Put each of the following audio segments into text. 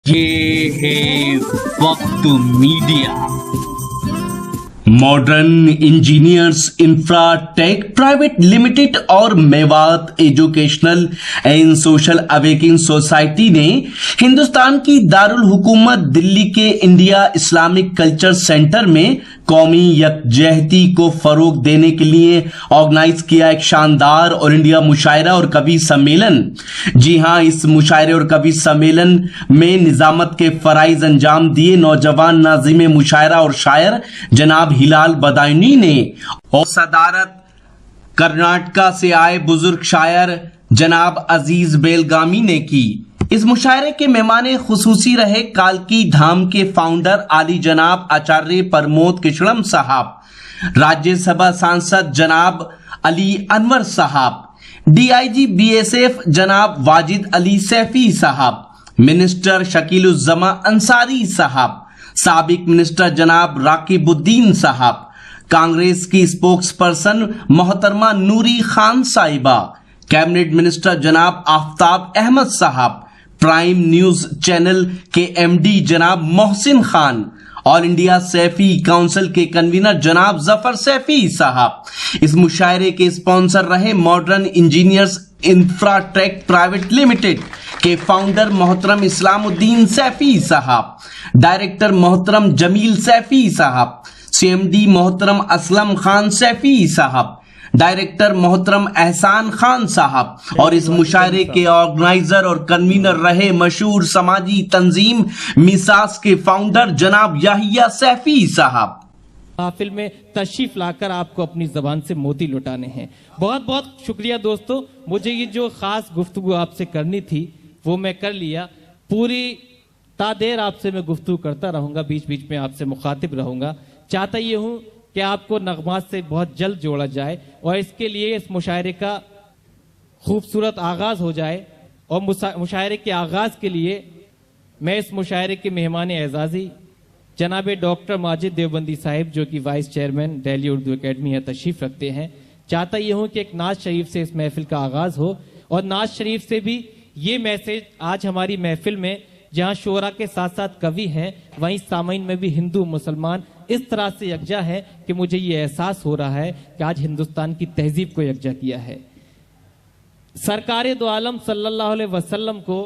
ये है Waqt media. Modern engineers Infratech private limited और Mewat educational and social awakening society ने हिंदुस्तान की दारुल हुकूमत दिल्ली के इंडिया इस्लामिक कल्चर सेंटर में कौमी यकजहती को फरोग देने के लिए ऑर्गेनाइज किया एक शानदार और इंडिया मुशायरा और कवि सम्मेलन। जी हां, इस मुशायरे और कवि सम्मेलन में निजामत के फराइज अंजाम दिए नौजवान नाज़िम मुशायरा और शायर जनाब हिलाल बदायूनी ने और सदारत कर्नाटका से आए बुजुर्ग शायर जनाब अजीज बेलगामी ने की। इस मुशायरे के मेहमान खुसूसी रहे कालकी धाम के फाउंडर आली जनाब आचार्य प्रमोद किशड़म साहब, राज्यसभा सांसद जनाब अली अनवर साहब, डीआईजी बीएसएफ जनाब वाजिद अली सैफी साहब, मिनिस्टर शकीलुज्जमा अंसारी साहब, साबिक मिनिस्टर जनाब राकिबुद्दीन साहब, कांग्रेस की स्पोक्स पर्सन मोहतरमा नूरी खान साहिबा, कैबिनेट मिनिस्टर जनाब Aftab Ahmad Sahab, prime news channel के एमडी जनाब Mohsin Khan, all India Saifi council के कन्वीनर जनाब जफर सैफी साहब। इस मुशायरे के स्पॉन्सर रहे modern engineers Infratech private limited के फाउंडर मोहतरम इस्लामुद्दीन सैफी साहब, डायरेक्टर मोहतरम जमील सैफी साहब, सीएमडी मोहतरम असलम खान सैफी साहब, डायरेक्टर मोहतरम एहसान खान साहब और इस मुशायरे के ऑर्गेनाइजर और कन्वीनर रहे मशहूर समाजी तंजीम मिसास के फाउंडर जनाब याहिया सैफी साहब। महफिल में तशरीफ लाकर आपको अपनी जबान से मोती लुटाने हैं। बहुत बहुत शुक्रिया दोस्तों, मुझे ये जो खास गुफ्तगू आपसे करनी थी वो मैं कर लिया। पूरी तादेर आपसे मैं गुफ्तगू करता रहूंगा, बीच बीच में आपसे मुखातिब रहूंगा। चाहता ये हूं कि आपको नगमात से बहुत जल्द जोड़ा जाए और इसके लिए इस मुशायरे का खूबसूरत आगाज हो जाए। और मुशायरे के आगाज के लिए मैं इस मुशायरे के मेहमान एजाजी जनाब डॉक्टर माजिद देवबंदी साहिब, जो कि vice chairman Delhi Urdu academy है, तशरीफ रखते हैं। चाहता ये हूं कि एक नाज शरीफ से इस महफिल का आगाज हो और नाज शरीफ से भी ये मैसेज आज हमारी महफिल में जहां शोरा के साथ साथ कवि हैं, वहीं सामीन में भी हिंदू मुसलमान इस तरह से यकजा है कि मुझे ये एहसास हो रहा है कि आज हिंदुस्तान की तहजीब को यकजा किया है। सरकारे दो आलम सल्लल्लाहु अलैहि वसल्लम को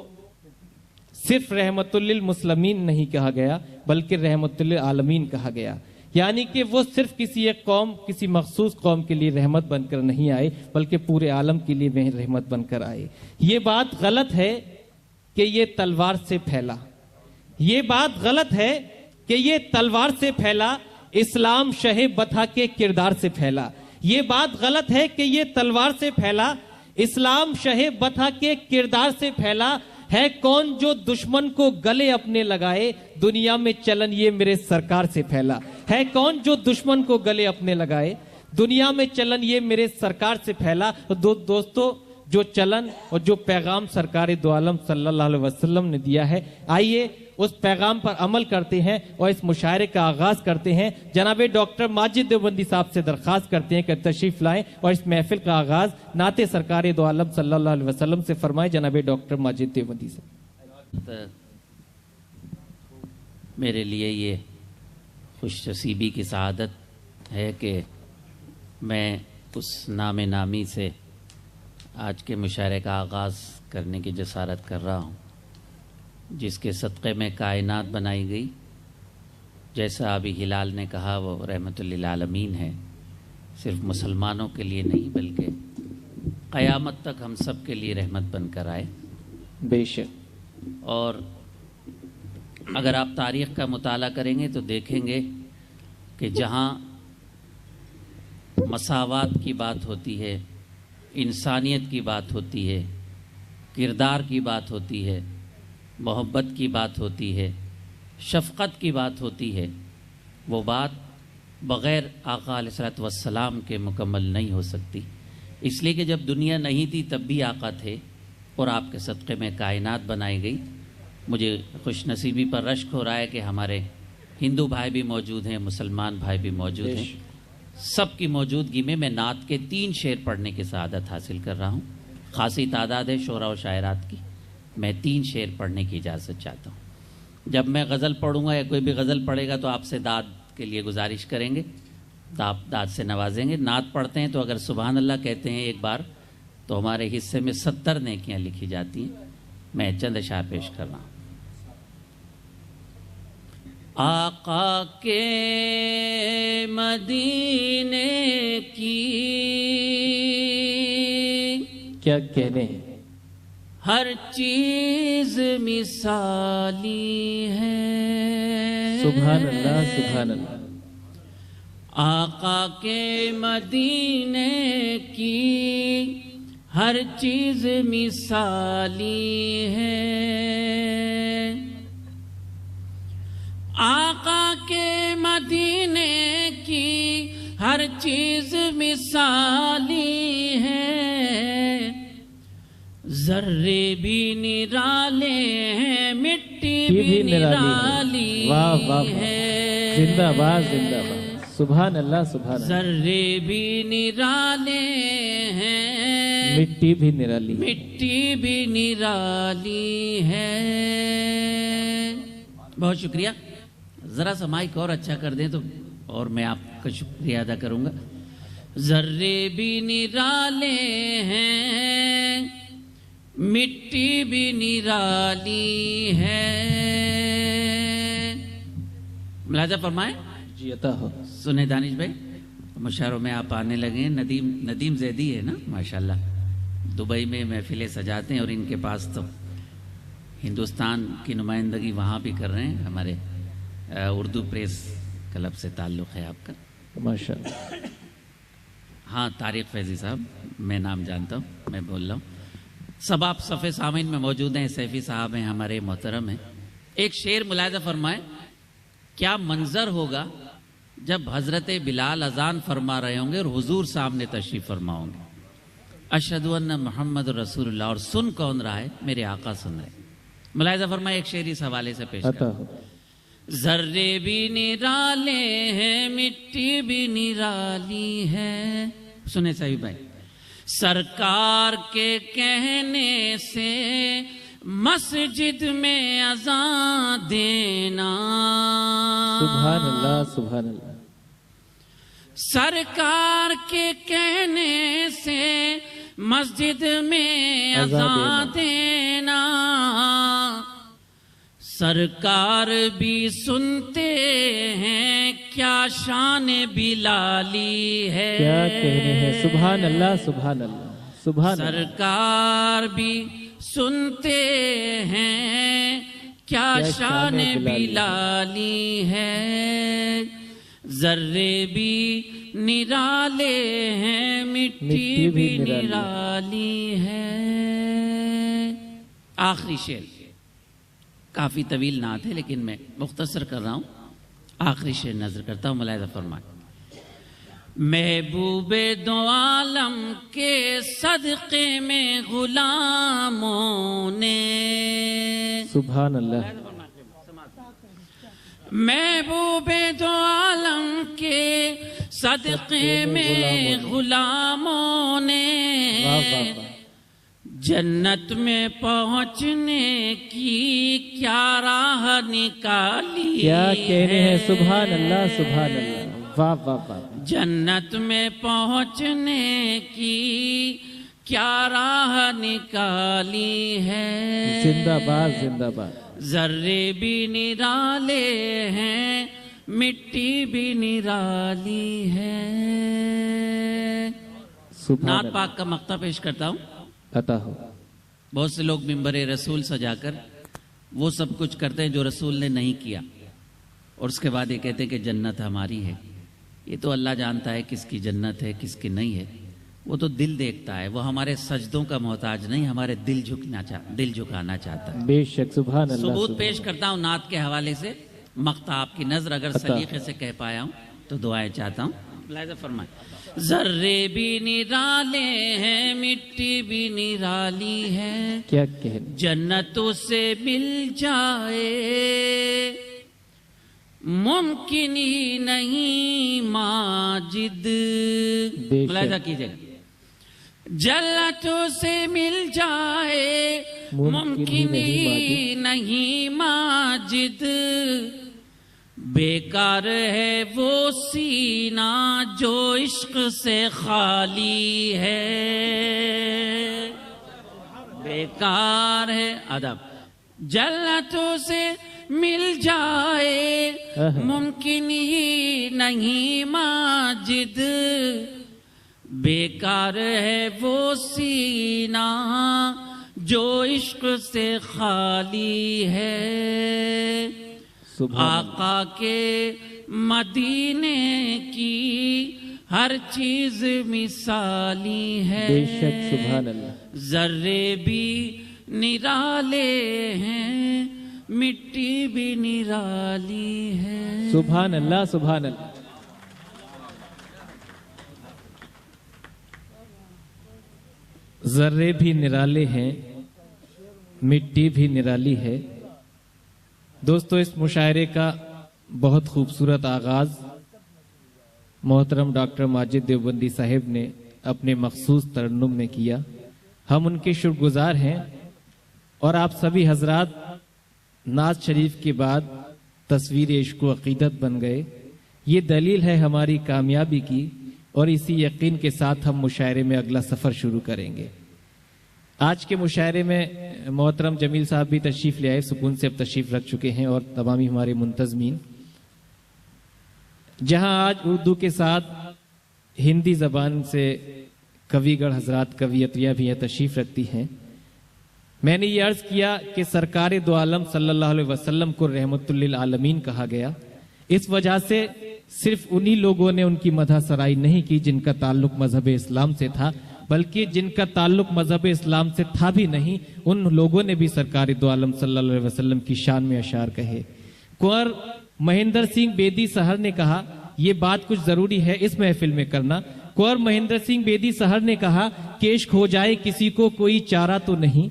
सिर्फ रहमतुल लिल मुस्लिमीन नहीं कहा गया, बल्कि रहमतुल लिल आलमीन कहा गया। यानी कि वो सिर्फ किसी एक कौम, किसी मखसूस कौम के लिए रहमत बनकर नहीं आए, बल्कि पूरे आलम के लिए वह रहमत बनकर आए। ये बात गलत है कि ये तलवार से फैला, ये बात गलत है कि ये तलवार से फैला, इस्लाम शहे बथा के किरदार से फैला। ये बात गलत है कि ये तलवार से फैला, इस्लाम शहे बथा के किरदार से फैला। है कौन जो दुश्मन को गले अपने लगाए, दुनिया में चलन ये मेरे सरकार से फैला। है कौन जो दुश्मन को गले अपने लगाए, दुनिया में चलन ये मेरे सरकार से फैला। तो दोस्तों, जो चलन और जो पैगाम सरकार दो आलम सल्लल्लाहु अलैहि वसल्लम ने दिया है, आइए उस पैगाम पर अमल करते हैं और इस मुशायरे का आगाज करते हैं। जनाब डॉक्टर माजिद देवबंदी साहब से दरख्वास्त करते हैं कि तशरीफ लाएं और इस महफिल का आगाज नाते सरकार दो आलम सल्लल्लाहु अलैहि वसल्लम से फरमाएं। जनाब डॉक्टर माजिद देवबंदी साहब। मेरे लिए ये खुश नसीबी की सआदत है कि मैं उस नाम नामी से आज के मुशायरे का आगाज़ करने की जसारत कर रहा हूँ, जिसके सदक़े में कायनात बनाई गई। जैसा अभी हिलाल ने कहा, वो रहमतुल लिल आलमीन है, सिर्फ मुसलमानों के लिए नहीं बल्कि क़यामत तक हम सब के लिए रहमत बनकर आए। बेशक। और अगर आप तारीख़ का मुताला करेंगे तो देखेंगे कि जहाँ मसावात की बात होती है, इंसानियत की बात होती है, किरदार की बात होती है, मोहब्बत की बात होती है, शफ़क़त की बात होती है, वो बात बग़ैर आका अलैहिस्सलातु वस्सलाम के मुकम्मल नहीं हो सकती। इसलिए कि जब दुनिया नहीं थी तब भी आका थे और आपके सदक़े में कायनात बनाई गई। मुझे खुश नसीबी पर रश्क हो रहा है कि हमारे हिंदू भाई भी मौजूद हैं, मुसलमान भाई भी मौजूद हैं। सब की मौजूदगी में मैं नात के 3 शेर पढ़ने की सआदत हासिल कर रहा हूँ। खासी तादाद है शोरा और शायरात की, मैं 3 शेर पढ़ने की इजाज़त चाहता हूँ। جب میں غزل پڑھوں گا یا کوئی بھی غزل پڑھے گا تو آپ سے داد کے لیے گزارش کریں گے، داد سے نوازیں گے۔ نعت پڑھتے ہیں تو اگر سبحان اللہ کہتے ہیں ایک بار تو ہمارے حصے میں 70 نیکیاں لکھی جاتی ہیں۔ میں چند اشعار پیش کر رہا ہوں۔ آقا کے مدینے کی کیا کہنے ہیں، ہر چیز مثالی ہے۔ سبحان اللہ سبحان اللہ۔ آقا کے مدینے کی ہر چیز مثالی ہے۔ آقا کے مدینے کی ہر چیز مثالی ہے۔ ذرے بھی نرالے ہیں، مٹی بھی نرالی واہ واہ واہ، ہے۔ زندہ باد زندہ باد، سبحان اللہ سبحان اللہ۔ ذرے بھی نرالے ہیں، مٹی بھی نرالی، مٹی بھی نرالی ہے۔ بہت شکریہ۔ ذرا سا مائک اور اچھا کر دیں تو اور میں آپ کا شکریہ ادا کروں گا۔ ذرے بھی نرالے ہیں، مٹی بھی نرالی ہے۔ ملاحظہ فرمائیں۔ جی عطا ہو۔ سنیں دانش بھائی، مشاعروں میں آپ آنے لگے ہیں۔ ندیم زیدی ہے نا ماشاءاللہ، دبئی میں محفلیں سجاتے ہیں اور ان کے پاس تو ہندوستان کی نمائندگی وہاں بھی کر رہے ہیں۔ ہمارے اردو پریس کلب سے تعلق ہے آپ کا ماشاء اللہ۔ ہاں طارق فیضی صاحب، میں نام جانتا ہوں، میں بول رہا ہوں۔ سب آپ صفحے سامعین میں موجود ہیں، سیفی صاحب ہیں ہمارے محترم ہیں۔ ایک شعر ملاحظہ فرمائیں، کیا منظر ہوگا جب حضرت بلال اذان فرما رہے ہوں گے اور حضور سامنے تشریف فرما ہوں گے۔ اشہد ان محمد رسول اللہ، اور سن کون رہا ہے؟ میرے آقا سن رہے۔ ملاحظہ فرمائیں، ایک شعر اس حوالے سے پیش عطا کریں۔ ہو۔ ذرے بھی نرالے ہیں، مٹی بھی نرالی ہے۔ سنیں صحیح بھائی۔ سرکار کے کہنے سے مسجد میں اذان دینا، سبحان اللہ سبحان اللہ۔ سرکار کے کہنے سے مسجد میں اذان دینا، سرکار بھی سنتے ہیں، کیا شان بلالی ہے۔ کیا کہنے ہیں، سبحان اللہ سبحان اللہ سبحان اللہ۔ سرکار بھی سنتے ہیں، کیا شان بلالی ہے۔ ذرے بھی نرالے ہیں، مٹی بھی نرالی ہے۔ آخری شعر کافی طویل نعت ہے لیکن میں مختصر کر رہا ہوں۔ آخری شعر نظر کرتا ہوں، ملاحظہ فرمائیں۔ محبوب دو عالم کے صدقے میں غلاموں نے، سبحان اللہ۔ محبوب دو عالم کے صدقے میں غلاموں نے، واہ واہ واہ۔ جنت میں پہنچنے کی کیا راہ نکالی، کیا کہنے ہیں، سبحان اللہ سبحان اللہ، واہ واہ واہ۔ جنت میں پہنچنے کی کیا راہ نکالی ہے۔ زندہ باد زندہ باد۔ ذرے بھی نرالے ہیں، مٹی بھی نرالی ہے۔ سبحان نعت اللہ۔ پاک کا مقطع پیش کرتا ہوں۔ عطا ہو۔ بہت سے لوگ ممبر رسول سجا کر وہ سب کچھ کرتے ہیں جو رسول نے نہیں کیا، اور اس کے بعد یہ کہتے ہیں کہ جنت ہماری ہے۔ یہ تو اللہ جانتا ہے کس کی جنت ہے کس کی نہیں ہے، وہ تو دل دیکھتا ہے۔ وہ ہمارے سجدوں کا محتاج نہیں، ہمارے دل جھکانا چاہتا ہے۔ بے شک، سبحان اللہ۔ ثبوت پیش کرتا ہوں نعت کے حوالے سے، مقطع آپ کی نظر اگر سلیقے سے کہہ پایا ہوں تو دعائیں چاہتا ہوں۔ ملاحظہ فرمائیں۔ ذرے بھی نرالے ہیں، مٹی بھی نرالی ہے، کیا کہنے، جنتوں سے مل جائے ممکن ہی نہیں ماجد۔ بے شک۔ ملاحظہ کیجئے، جنتوں سے مل جائے मुमकिन ही नहीं माजिद, बेकार है वो सीना जो इश्क से खाली है, बेकार है अदब जन्नतों से मिल जाए, मुमकिन ही नहीं माजिद, बेकार है वो सीना जो इश्क से खाली है, आका के मदीने की हर चीज मिसाली है, बेशक सुभान अल्लाह। जर्रे भी निराले हैं, मिट्टी भी निराली है। सुभान अल्लाह, सुभान अल्लाह। जर्रे भी निराले हैं, मिट्टी भी निराली है। दोस्तों, इस मुशायरे का बहुत खूबसूरत आगाज मोहतरम डॉक्टर माजिद देवबंदी साहिब ने अपने मखसूस तरन्नुम में किया। हम उनके शुक्रगुजार हैं और आप सभी हजरात नाज शरीफ के बाद तस्वीर इश्क व अकीदत बन गए। ये दलील है हमारी कामयाबी की और इसी यकीन के साथ हम मुशायरे में अगला सफ़र शुरू करेंगे। आज के मुशायरे में मोहतरम जमील साहब भी तशरीफ़ ले आए, सुकून से अब तशरीफ़ रख चुके हैं, और तमामी हमारे मुंतज़मीन। जहां आज उर्दू के साथ हिंदी ज़बान से कविगढ़ हजरात कवियत्रियाँ भी तशरीफ़ रखती हैं। मैंने ये अर्ज़ किया कि सरकार दो आलम सल्लल्लाहु अलैहि वसल्लम को रहमतुल लिल आलमीन कहा गया। इस वजह से सिर्फ उन्हीं लोगों ने उनकी मदह सराई नहीं की जिनका ताल्लुक मजहब इस्लाम से था, बल्कि जिनका ताल्लुक मजहब इस्लाम से था भी नहीं, उन लोगों ने भी सरकार दो आलम सल्लल्लाहु अलैहि वसल्लम की शान में अशार कहे। कुंवर महेंद्र सिंह बेदी सहर ने कहा, ये बात कुछ जरूरी है इस महफिल में करना। कुंवर महेंद्र सिंह बेदी सहर ने कहा कि इश्क हो जाए किसी को कोई चारा तो नहीं,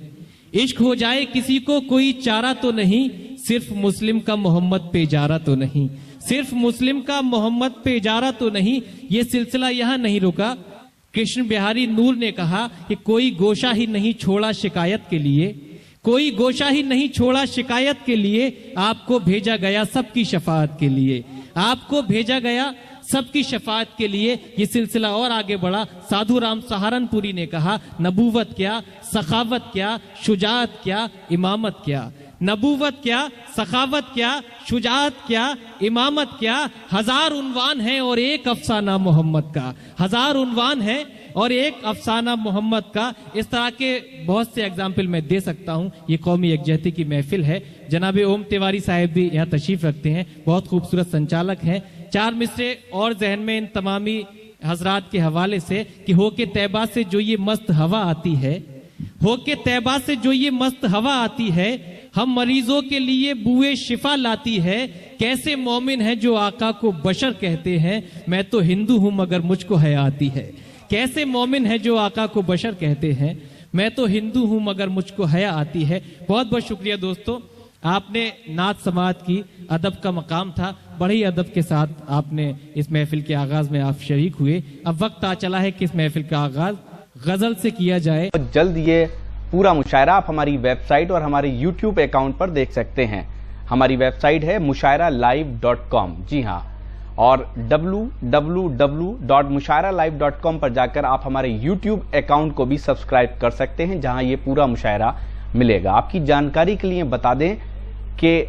इश्क हो जाए किसी को कोई चारा तो नहीं, सिर्फ मुस्लिम का मोहम्मद पे इजारा तो नहीं, सिर्फ मुस्लिम का मोहम्मद पे इजारा तो नहीं। ये सिलसिला यहाँ नहीं रुका। कृष्ण बिहारी नूर ने कहा कि कोई गोशा ही नहीं छोड़ा शिकायत के लिए, कोई गोशा ही नहीं छोड़ा शिकायत के लिए, आपको भेजा गया सबकी शफाअत के लिए, आपको भेजा गया सबकी शफाअत के लिए। ये सिलसिला और आगे बढ़ा। साधु राम सहारनपुरी ने कहा, नबूवत क्या, सखावत क्या, शुजाअत क्या, इमामत क्या, नबूवत क्या, सखावत क्या, शुजाअत क्या, इमामत क्या, हजार उन्वान है और एक अफसाना मोहम्मद का, हजार उन्वान है और एक अफसाना मोहम्मद का। इस तरह के बहुत से एग्जाम्पल मैं दे सकता हूँ। ये कौमी यकजहती की महफिल है। जनाब ओम तिवारी साहब भी यहाँ तशरीफ रखते हैं, बहुत खूबसूरत संचालक हैं। चार मिसरे और जहन में इन तमामी हजरात के हवाले से कि हो के तैबा से जो ये मस्त हवा आती है, हो के तैबा से जो ये मस्त हवा आती है, हम मरीजों के लिए बुए शिफा लाती है। कैसे मोमिन है जो आका को बशर कहते हैं, मैं तो हिंदू हूं मगर मुझको हया आती है। कैसे मोमिन है जो आका को बशर कहते हैं, मैं तो हिंदू हूं मगर मुझको हया आती है। बहुत बहुत शुक्रिया दोस्तों, आपने नात समात की, अदब का मकाम था, बड़े ही अदब के साथ आपने इस महफिल के आगाज में आप शरीक हुए। अब वक्त आ चला है कि इस महफिल का आगाज गजल से किया जाए। जल्द ये पूरा मुशायरा आप हमारी वेबसाइट और हमारे YouTube अकाउंट पर देख सकते हैं। हमारी वेबसाइट है mushairalive.com। जी हाँ, और www.mushairalive.com पर जाकर आप हमारे YouTube अकाउंट को भी सब्सक्राइब कर सकते हैं, जहां ये पूरा मुशायरा मिलेगा। आपकी जानकारी के लिए बता दें कि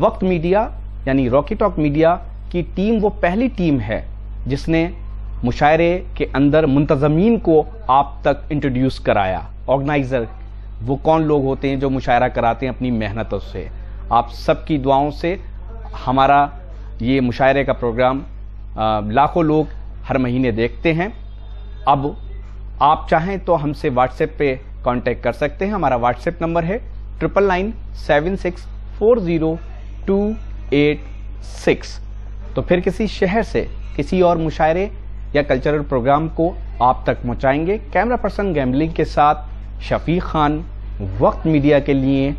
वक्त मीडिया यानी रॉकी टॉक मीडिया की टीम वो पहली टीम है जिसने मुशायरे के अंदर मुंतज़मीन को आप तक इंट्रोड्यूस कराया। ऑर्गेनाइजर वो कौन लोग होते हैं जो मुशायरा कराते हैं अपनी मेहनतों से। आप सबकी दुआओं से हमारा ये मुशायरे का प्रोग्राम लाखों लोग हर महीने देखते हैं। अब आप चाहें तो हमसे व्हाट्सएप पे कांटेक्ट कर सकते हैं। हमारा व्हाट्सएप नंबर है 9997640286। तो फिर किसी शहर से किसी और मुशायरे या कल्चरल प्रोग्राम को आप तक पहुंचाएंगे। कैमरा पर्सन गैम्बलिंग के साथ शफीक खान, वक्त मीडिया के लिए।